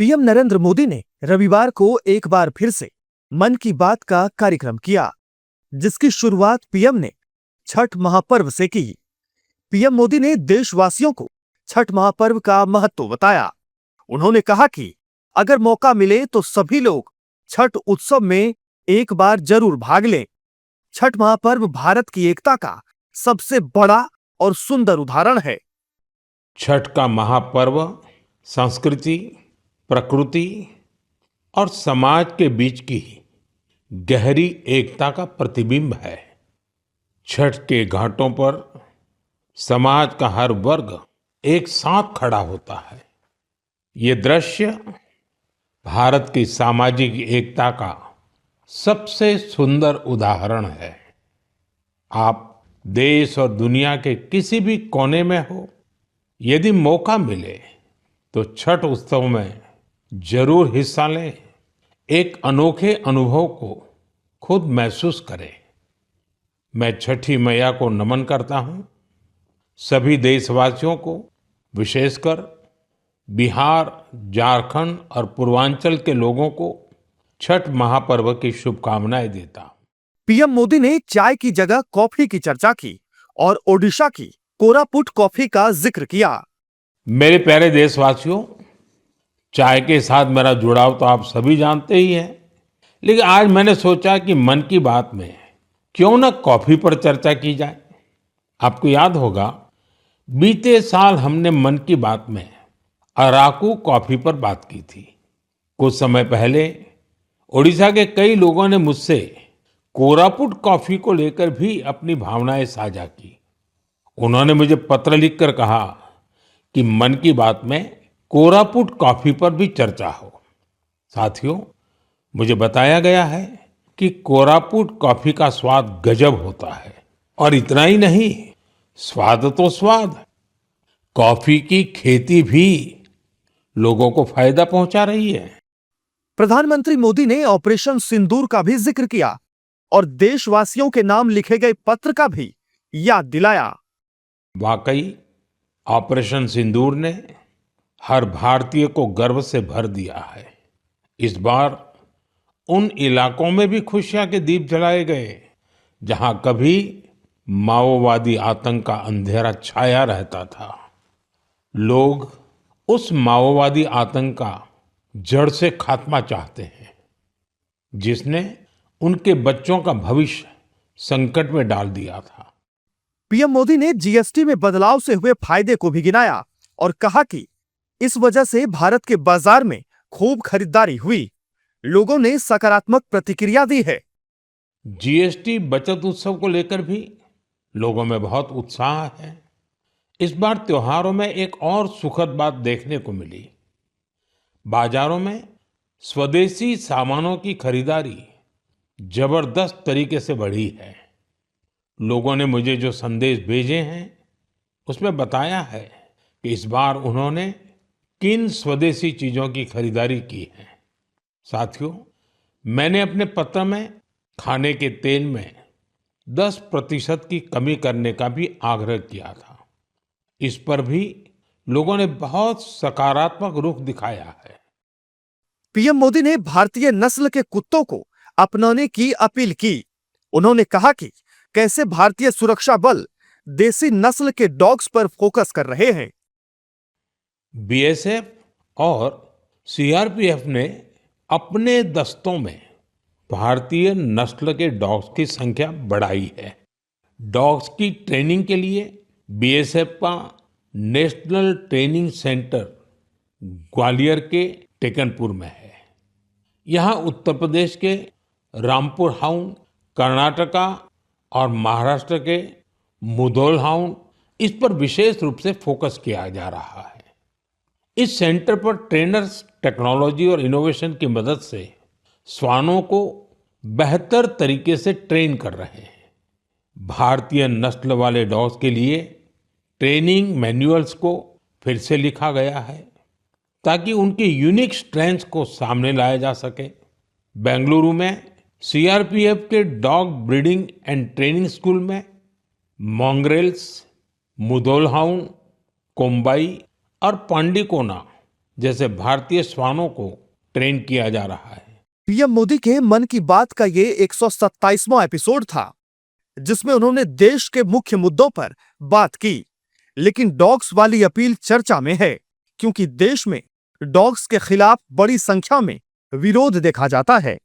PM Narendra Modi ने रविवार को एक बार फिर से मन की बात का कार्यक्रम किया, जिसकी शुरुआत पीएम ने छठ महापर्व से की। पीएम मोदी ने देशवासियों को छठ महापर्व का महत्व बताया। उन्होंने कहा कि अगर मौका मिले तो सभी लोग छठ उत्सव में एक बार जरूर भाग लें। छठ महापर्व भारत की एकता का सबसे बड़ा और सुंदर उदाहरण है। छठ का महापर्व संस्कृति, प्रकृति और समाज के बीच की गहरी एकता का प्रतिबिंब है। छठ के घाटों पर समाज का हर वर्ग एक साथ खड़ा होता है। ये दृश्य भारत की सामाजिक एकता का सबसे सुंदर उदाहरण है। आप देश और दुनिया के किसी भी कोने में हो, यदि मौका मिले तो छठ उत्सव में जरूर हिस्सा लें। एक अनोखे अनुभव को खुद महसूस करें। मैं छठी मैया को नमन करता हूं। सभी देशवासियों को, विशेषकर बिहार, झारखंड और पूर्वांचल के लोगों को छठ महापर्व की शुभकामनाएं देता हूं। पीएम मोदी ने चाय की जगह कॉफी की चर्चा की और ओडिशा की कोरापुट कॉफी का जिक्र किया। मेरे प्यारे देशवासियों, चाय के साथ मेरा जुड़ाव तो आप सभी जानते ही हैं, लेकिन आज मैंने सोचा कि मन की बात में क्यों न कॉफी पर चर्चा की जाए। आपको याद होगा, बीते साल हमने मन की बात में अराकू कॉफी पर बात की थी। कुछ समय पहले ओडिशा के कई लोगों ने मुझसे कोरापुट कॉफी को लेकर भी अपनी भावनाएं साझा की। उन्होंने मुझे पत्र लिखकर कहा कि मन की बात में कोरापुट कॉफी पर भी चर्चा हो। साथियों, मुझे बताया गया है कि कोरापुट कॉफी का स्वाद गजब होता है। और इतना ही नहीं, स्वाद तो स्वाद, कॉफी की खेती भी लोगों को फायदा पहुंचा रही है। प्रधानमंत्री मोदी ने ऑपरेशन सिंदूर का भी जिक्र किया और देशवासियों के नाम लिखे गए पत्र का भी याद दिलाया। वाकई ऑपरेशन सिंदूर ने हर भारतीय को गर्व से भर दिया है। इस बार उन इलाकों में भी खुशियां के दीप जलाए गए जहां कभी माओवादी आतंक का अंधेरा छाया रहता था। लोग उस माओवादी आतंक का जड़ से खात्मा चाहते हैं, जिसने उनके बच्चों का भविष्य संकट में डाल दिया था। पीएम मोदी ने जीएसटी में बदलाव से हुए फायदे को भी गिनाया और कहा कि इस वजह से भारत के बाजार में खूब खरीदारी हुई। लोगों ने सकारात्मक प्रतिक्रिया दी है। जीएसटी बचत उत्सव को लेकर भी लोगों में बहुत उत्साह है। इस बार त्योहारों में एक और सुखद बात देखने को मिली। बाजारों में स्वदेशी सामानों की खरीदारी जबरदस्त तरीके से बढ़ी है। लोगों ने मुझे जो संदेश भेजे हैं, उसमें बताया है कि इस बार उन्होंने किन स्वदेशी चीजों की खरीदारी की है। साथियों, मैंने अपने पत्र में खाने के तेल में 10% की कमी करने का भी आग्रह किया था। इस पर भी लोगों ने बहुत सकारात्मक रुख दिखाया है। पीएम मोदी ने भारतीय नस्ल के कुत्तों को अपनाने की अपील की। उन्होंने कहा कि कैसे भारतीय सुरक्षा बल देसी नस्ल के डॉग्स पर फोकस कर रहे हैं। बीएसएफ और सीआरपीएफ ने अपने दस्तों में भारतीय नस्ल के डॉग्स की संख्या बढ़ाई है। डॉग्स की ट्रेनिंग के लिए बीएसएफ का नेशनल ट्रेनिंग सेंटर ग्वालियर के टेकनपुर में है। यहाँ उत्तर प्रदेश के रामपुर हाउंड, कर्नाटका और महाराष्ट्र के मुधोल हाउंड, इस पर विशेष रूप से फोकस किया जा रहा है। इस सेंटर पर ट्रेनर्स टेक्नोलॉजी और इनोवेशन की मदद से श्वानों को बेहतर तरीके से ट्रेन कर रहे हैं। भारतीय नस्ल वाले डॉग्स के लिए ट्रेनिंग मैनुअल्स को फिर से लिखा गया है ताकि उनके यूनिक स्ट्रेंथ्स को सामने लाया जा सके। बेंगलुरु में सीआरपीएफ के dog breeding and training school में मॉन्ग्रेल्स, मुधोल हाउंड, कोम्बाई और पांडिकोना जैसे भारतीय श्वानों को ट्रेन किया जा रहा है। पीएम मोदी के मन की बात का ये 127वां एपिसोड था, जिसमें उन्होंने देश के मुख्य मुद्दों पर बात की। लेकिन डॉग्स वाली अपील चर्चा में है, क्योंकि देश में डॉग्स के खिलाफ बड़ी संख्या में विरोध देखा जाता है।